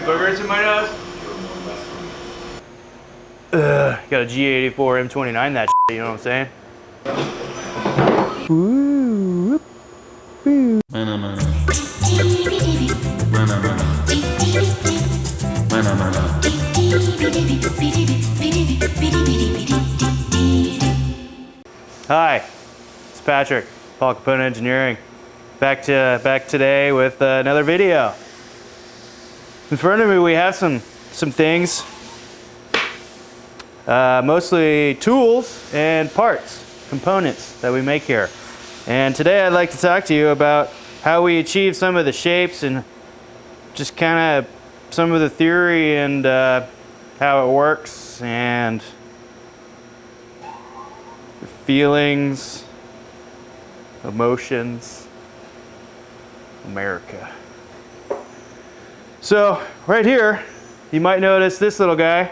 boogers in my nose? Got a G84 M29 that shit, you know what I'm saying? Ooh, ooh. Hi, it's Patrick, Paul Component Engineering. Back today with another video. In front of me we have some things, mostly tools and parts, components that we make here. And today I'd like to talk to you about how we achieve some of the shapes and just kind of some of the theory and how it works and the feelings, emotions, America. So right here, you might notice this little guy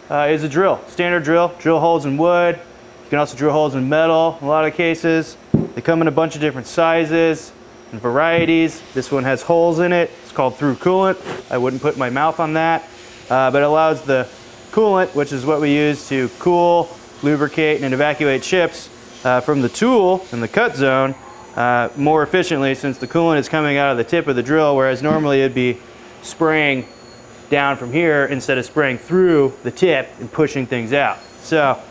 is a drill, standard drill. Drill holes in wood. You can also drill holes in metal in a lot of cases. They come in a bunch of different sizes and varieties. This one has holes in it. It's called through coolant. I wouldn't put my mouth on that, but it allows the coolant, which is what we use to cool, lubricate, and evacuate chips from the tool in the cut zone more efficiently, since the coolant is coming out of the tip of the drill, whereas normally it'd be spraying down from here instead of spraying through the tip and pushing things out. So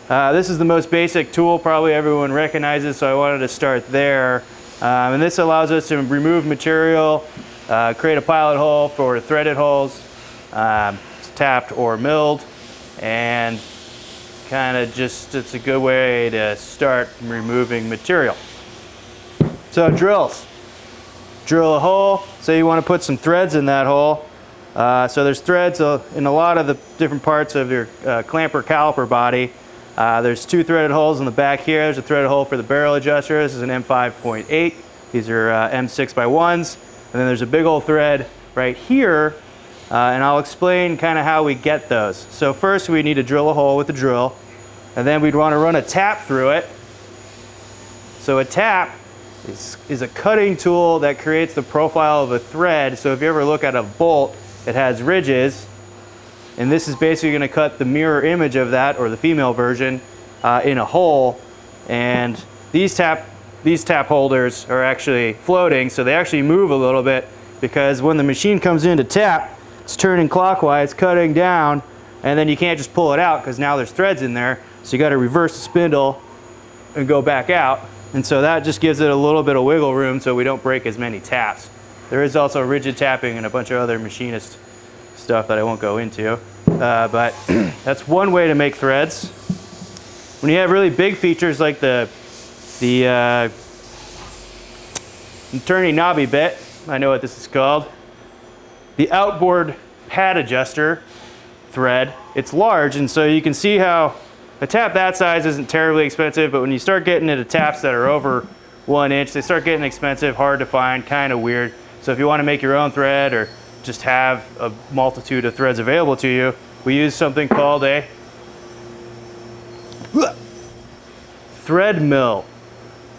this is the most basic tool probably everyone recognizes, so I wanted to start there. And this allows us to remove material, create a pilot hole for threaded holes, tapped or milled, and kind of just, it's a good way to start removing material. So drills. Drill a hole, say you want to put some threads in that hole. So there's threads in a lot of the different parts of your clamper caliper body. There's two threaded holes in the back here. There's a threaded hole for the barrel adjuster. This is an M5.8. These are M6x1s. And then there's a big old thread right here. And I'll explain kind of how we get those. So first we need to drill a hole with the drill. And then we'd want to run a tap through it. So a tap is a cutting tool that creates the profile of a thread. So if you ever look at a bolt, it has ridges. And this is basically going to cut the mirror image of that, or the female version, in a hole. And these tap holders are actually floating, so they actually move a little bit, because when the machine comes in to tap, it's turning clockwise, cutting down, and then you can't just pull it out because now there's threads in there. So you got to reverse the spindle and go back out. And so that just gives it a little bit of wiggle room so we don't break as many taps. There is also rigid tapping and a bunch of other machinist stuff that I won't go into. But that's one way to make threads. When you have really big features like the turning knobby bit, I know what this is called, the outboard pad adjuster thread, it's large, and so you can see how a tap that size isn't terribly expensive, but when you start getting into taps that are over 1 inch, they start getting expensive, hard to find, kind of weird. So if you want to make your own thread or just have a multitude of threads available to you, we use something called a thread mill.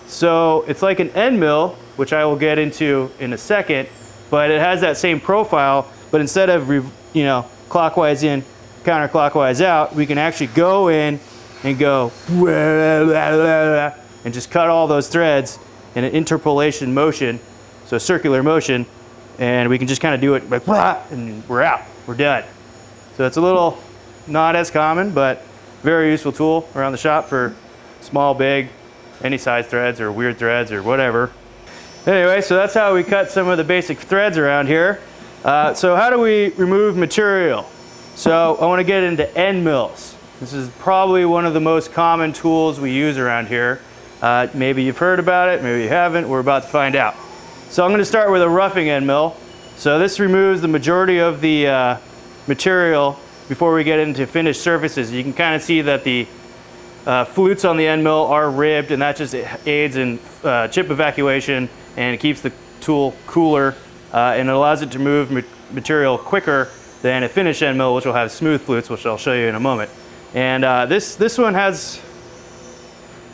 So it's like an end mill, which I will get into in a second, but it has that same profile, but instead of clockwise in, counterclockwise out, we can actually go in and go and just cut all those threads in an interpolation motion, so a circular motion, and we can just kind of do it like, and we're out, we're done. So it's a little not as common, but very useful tool around the shop for small, big, any size threads or weird threads or whatever. Anyway, so that's how we cut some of the basic threads around here. So how do we remove material? So I want to get into end mills. This is probably one of the most common tools we use around here. Maybe you've heard about it, maybe you haven't. We're about to find out. So I'm going to start with a roughing end mill. So this removes the majority of the material before we get into finished surfaces. You can kind of see that the flutes on the end mill are ribbed, and that just aids in chip evacuation, and it keeps the tool cooler, and it allows it to move material quicker than a finished end mill, which will have smooth flutes, which I'll show you in a moment. And this one has,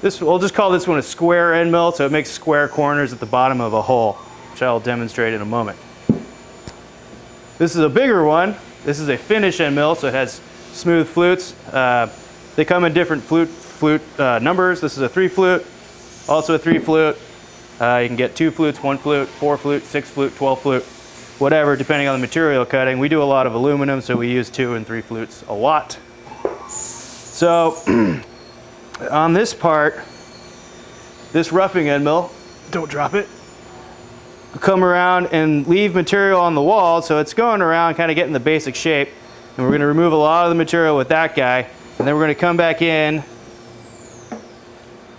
we'll just call this one a square end mill, so it makes square corners at the bottom of a hole, which I'll demonstrate in a moment. This is a bigger one. This is a finish end mill, so it has smooth flutes. They come in different flute numbers. This is a 3 flute, also a 3 flute. You can get 2 flutes, 1 flute, 4 flute, 6 flute, 12 flute, whatever, depending on the material cutting. We do a lot of aluminum, so we use 2 and 3 flutes a lot. So on this part, this roughing end mill, don't drop it, come around and leave material on the wall, so it's going around kind of getting the basic shape. And we're going to remove a lot of the material with that guy, and then we're going to come back in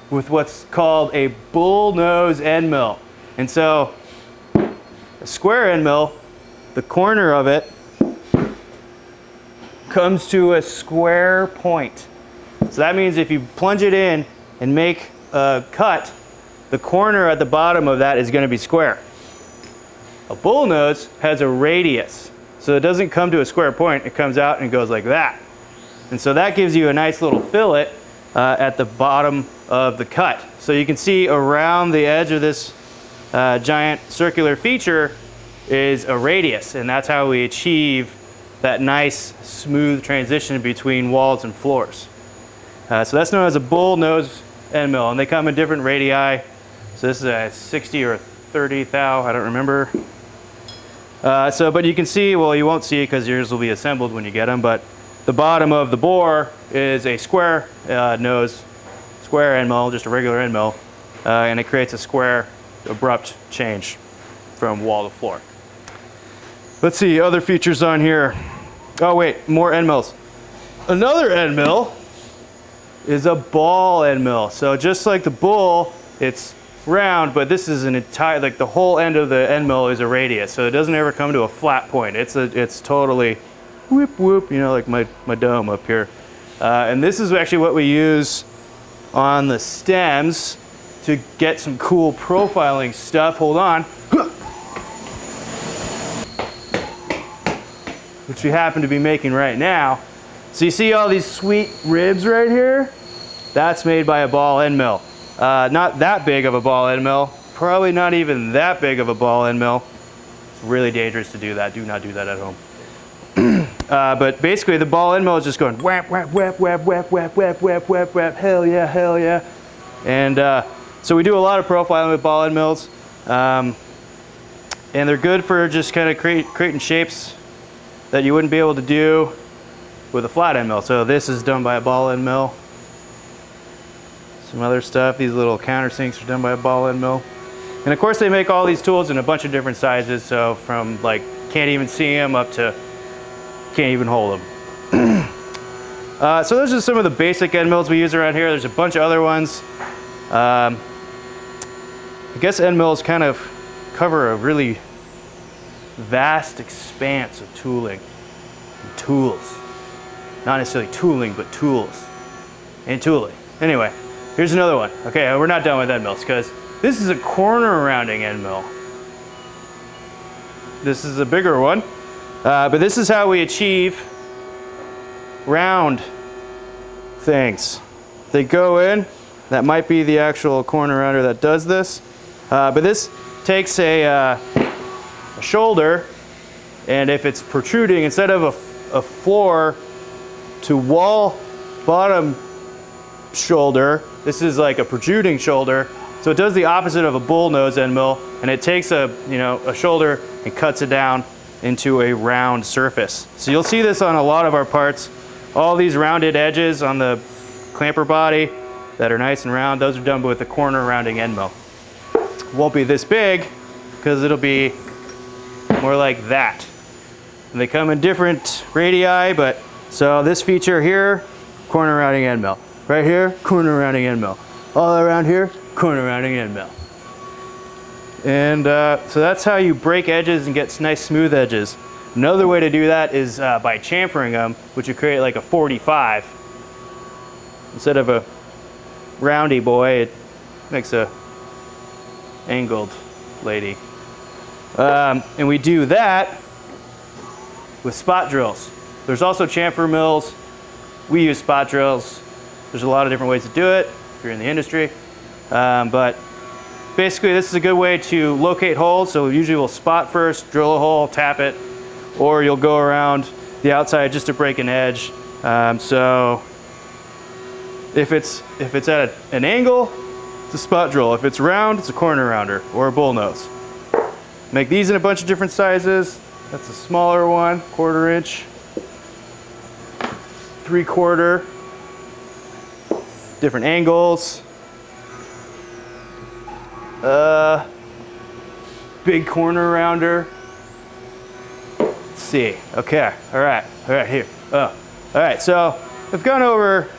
with what's called a bull nose end mill. And so a square end mill, the corner of it comes to a square point. So that means if you plunge it in and make a cut, the corner at the bottom of that is going to be square. A bull nose has a radius, so it doesn't come to a square point, it comes out and goes like that. And so that gives you a nice little fillet at the bottom of the cut. So you can see around the edge of this giant circular feature is a radius, and that's how we achieve that nice smooth transition between walls and floors. So that's known as a bull nose end mill, and they come in different radii. So this is a 60 or 30 thou, I don't remember. But you can see, well, you won't see it because yours will be assembled when you get them, but the bottom of the bore is a square nose, square end mill, just a regular end mill, and it creates a square, abrupt change from wall to floor. Let's see, other features on here. Oh wait, more end mills. Another end mill is a ball end mill. So just like the bull, it's round, but this is an entire, like the whole end of the end mill is a radius, so it doesn't ever come to a flat point. It's totally whoop whoop, you know, like my dome up here. And this is actually what we use on the stems to get some cool profiling stuff. Hold on. Which we happen to be making right now. So you see all these sweet ribs right here? That's made by a ball end mill. Not that big of a ball end mill, probably not even that big of a ball end mill. It's really dangerous to do that. Do not do that at home. But basically the ball end mill is just going whap, whap, whap, whap, whap, whap, whap, whap, whap, whap, hell yeah, hell yeah. And so we do a lot of profiling with ball end mills. And they're good for just kind of creating shapes that you wouldn't be able to do with a flat end mill. So this is done by a ball end mill. Some other stuff, these little countersinks are done by a ball end mill. And of course they make all these tools in a bunch of different sizes, so from like can't even see them up to can't even hold them. So those are some of the basic end mills we use around here. There's a bunch of other ones. I guess end mills kind of cover a really vast expanse of tooling and tools. Not necessarily tooling, but tools and tooling. Anyway, here's another one. Okay, we're not done with end mills because this is a corner rounding end mill. This is a bigger one, but this is how we achieve round things. They go in, that might be the actual corner rounder that does this, but this takes a shoulder, and if it's protruding, instead of a floor to wall bottom shoulder, this is like a protruding shoulder. So it does the opposite of a bull nose end mill, and it takes a shoulder and cuts it down into a round surface. So you'll see this on a lot of our parts. All these rounded edges on the clamper body that are nice and round, those are done with a corner rounding end mill. Won't be this big because it'll be more like that. And they come in different radii, but so this feature here, corner rounding end mill. Right here, corner rounding end mill. All around here, corner rounding end mill. And so that's how you break edges and get nice smooth edges. Another way to do that is by chamfering them, which would create like a 45. Instead of a roundy boy, it makes a angled lady. And we do that with spot drills. There's also chamfer mills. We use spot drills. There's a lot of different ways to do it if you're in the industry. But basically this is a good way to locate holes. So usually we'll spot first, drill a hole, tap it, or you'll go around the outside just to break an edge. So if it's at an angle, it's a spot drill. If it's round, it's a corner rounder or a bull nose. Make these in a bunch of different sizes. That's a smaller one, 1/4 inch, 3/4, different angles. Big corner rounder. Let's see. Okay. All right. Here. All right. So I've gone over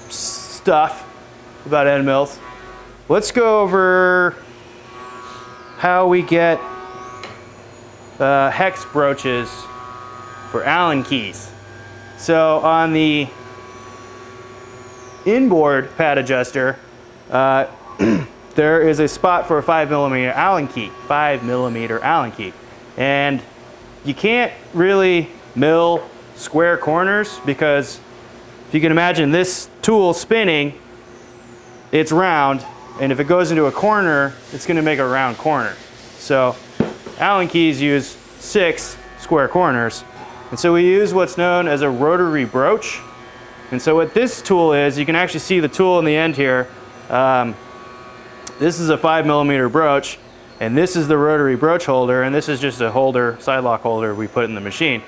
stuff about end mills. Let's go over how we get hex broaches for Allen keys. So on the inboard pad adjuster, there is a spot for a 5mm Allen key, 5mm Allen key. And you can't really mill square corners because if you can imagine this tool spinning, it's round, and if it goes into a corner, it's going to make a round corner. So Allen keys use 6 square corners. And so we use what's known as a rotary broach. And so what this tool is, you can actually see the tool in the end here. This is a 5mm broach, and this is the rotary broach holder, and this is just a holder, side lock holder we put in the machine.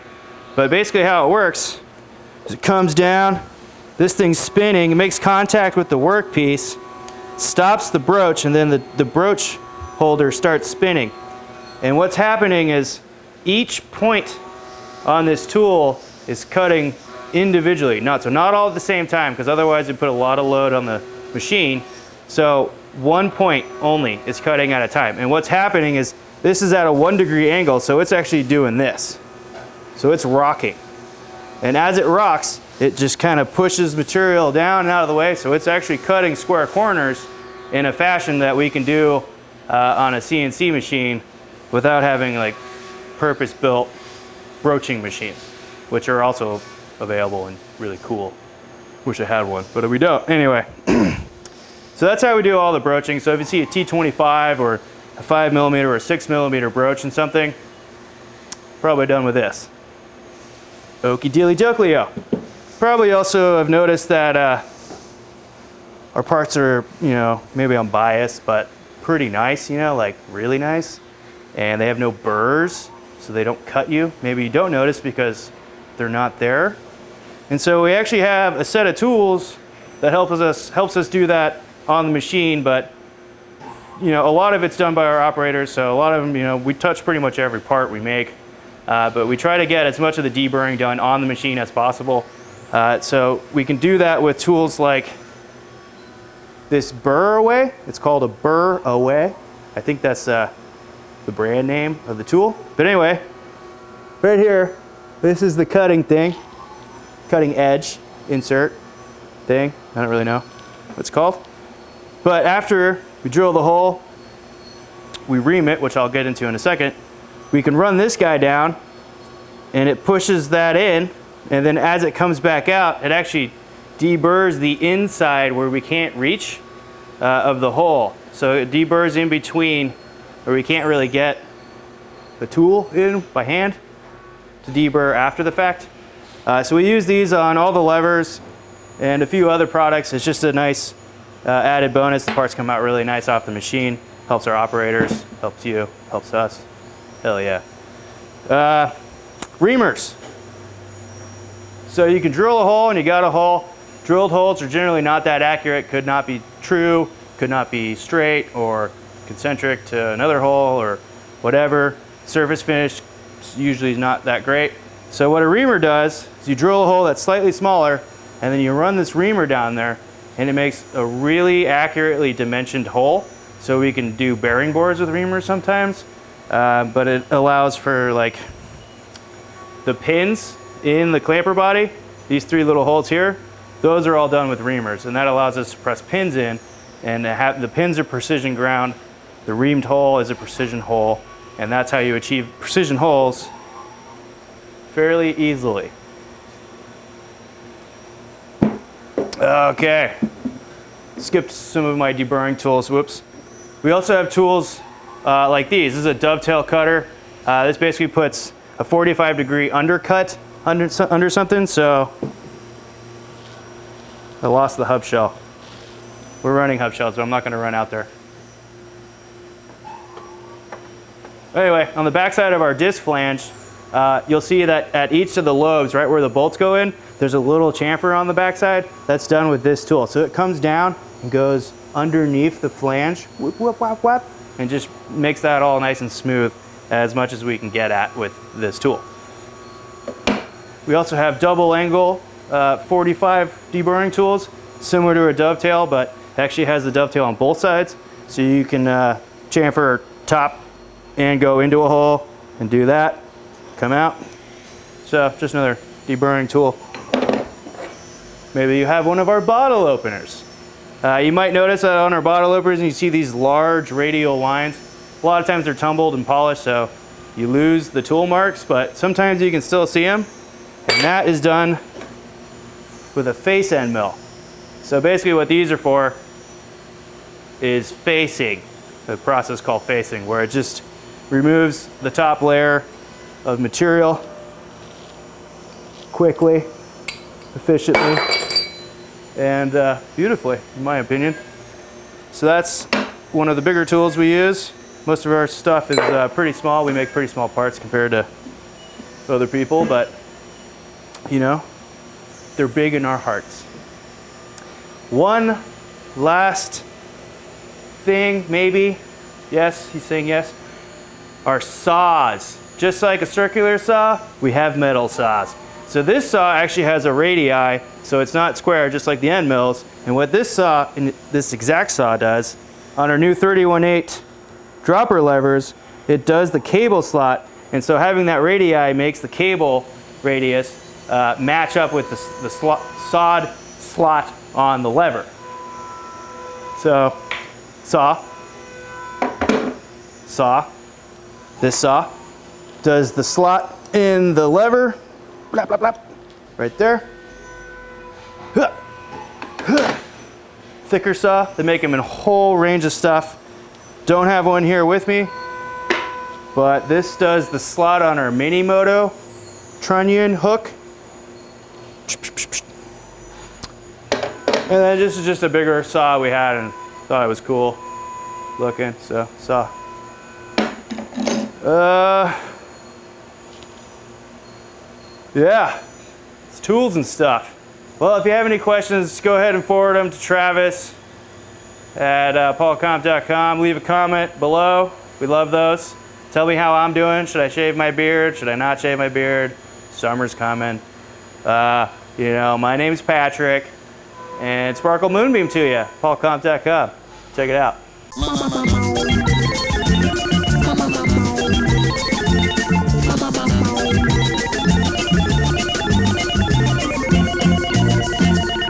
But basically how it works is it comes down, this thing's spinning, it makes contact with the workpiece, stops the broach, and then the broach holder starts spinning. And what's happening is each point on this tool is cutting individually. So not all at the same time, because otherwise it put a lot of load on the machine. So one point only is cutting at a time. And what's happening is this is at a 1° angle, so it's actually doing this. So it's rocking. And as it rocks, it just kind of pushes material down and out of the way, so it's actually cutting square corners in a fashion that we can do on a CNC machine without having like purpose-built broaching machines, which are also available and really cool. Wish I had one, but we don't. Anyway, so that's how we do all the broaching. So if you see a T25 or a 5mm or a 6mm broach in something, probably done with this. Okie dokie dokleo. Probably also have noticed that our parts are, maybe I'm biased, but pretty nice, like really nice. And they have no burrs, so they don't cut you. Maybe you don't notice because they're not there. And so we actually have a set of tools that helps us do that on the machine, but a lot of it's done by our operators, so a lot of them, we touch pretty much every part we make, but we try to get as much of the deburring done on the machine as possible. So we can do that with tools like this burr away. It's called a burr away. I think that's the brand name of the tool. But anyway, right here, this is the cutting thing, cutting edge insert thing. I don't really know what it's called. But after we drill the hole, we ream it, which I'll get into in a second. We can run this guy down and it pushes that in, and then as it comes back out, it actually deburrs the inside where we can't reach of the hole. So it deburrs in between where we can't really get the tool in by hand to deburr after the fact. So we use these on all the levers and a few other products. It's just a nice added bonus. The parts come out really nice off the machine. Helps our operators, helps you, helps us. Hell yeah. Reamers. So you can drill a hole and you got a hole. Drilled holes are generally not that accurate, could not be true, could not be straight or concentric to another hole or whatever. Surface finish usually is not that great. So what a reamer does is you drill a hole that's slightly smaller and then you run this reamer down there and it makes a really accurately dimensioned hole. So we can do bearing bores with reamers sometimes, but it allows for like the pins in the clamper body, these 3 little holes here, those are all done with reamers, and that allows us to press pins in, and the pins are precision ground, the reamed hole is a precision hole, and that's how you achieve precision holes fairly easily. Okay, skipped some of my deburring tools, whoops. We also have tools like these. This is a Dovetail Cutter. This basically puts a 45-degree undercut under something, so I lost the hub shell. We're running hub shells, but I'm not going to run out there. Anyway, on the backside of our disc flange, you'll see that at each of the lobes, right where the bolts go in, there's a little chamfer on the backside. That's done with this tool. So it comes down and goes underneath the flange, whoop, whoop, whoop, whoop, and just makes that all nice and smooth as much as we can get at with this tool. We also have double angle 45 deburring tools, similar to a dovetail, but it actually has the dovetail on both sides. So you can chamfer top and go into a hole and do that, come out. So just another deburring tool. Maybe you have one of our bottle openers. You might notice that on our bottle openers you see these large radial lines. A lot of times they're tumbled and polished, so you lose the tool marks, but sometimes you can still see them. And that is done with a face end mill. So basically what these are for is facing, the process called facing, where it just removes the top layer of material quickly, efficiently, and beautifully, in my opinion. So that's one of the bigger tools we use. Most of our stuff is pretty small. We make pretty small parts compared to other people, but you know, they're big in our hearts. One last thing, maybe. Yes, he's saying yes. Our saws. Just like a circular saw, we have metal saws. So this saw actually has a radii, so it's not square, just like the end mills. And what this saw, and this exact saw does, on our new 31/8 dropper levers, it does the cable slot. And so having that radii makes the cable radius match up with the sawed slot on the lever. So, saw. This saw does the slot in the lever, blap, blap, blap, right there. Thicker saw, they make them in a whole range of stuff. Don't have one here with me, but this does the slot on our mini moto trunnion hook. And then this is just a bigger saw we had and thought it was cool looking, so saw. Yeah, it's tools and stuff. Well, if you have any questions, go ahead and forward them to Travis at paulcomp.com. Leave a comment below. We love those. Tell me how I'm doing. Should I shave my beard? Should I not shave my beard? Summer's coming. You know, my name's Patrick, and Sparkle Moonbeam to you. paulcomp.com. Check it out.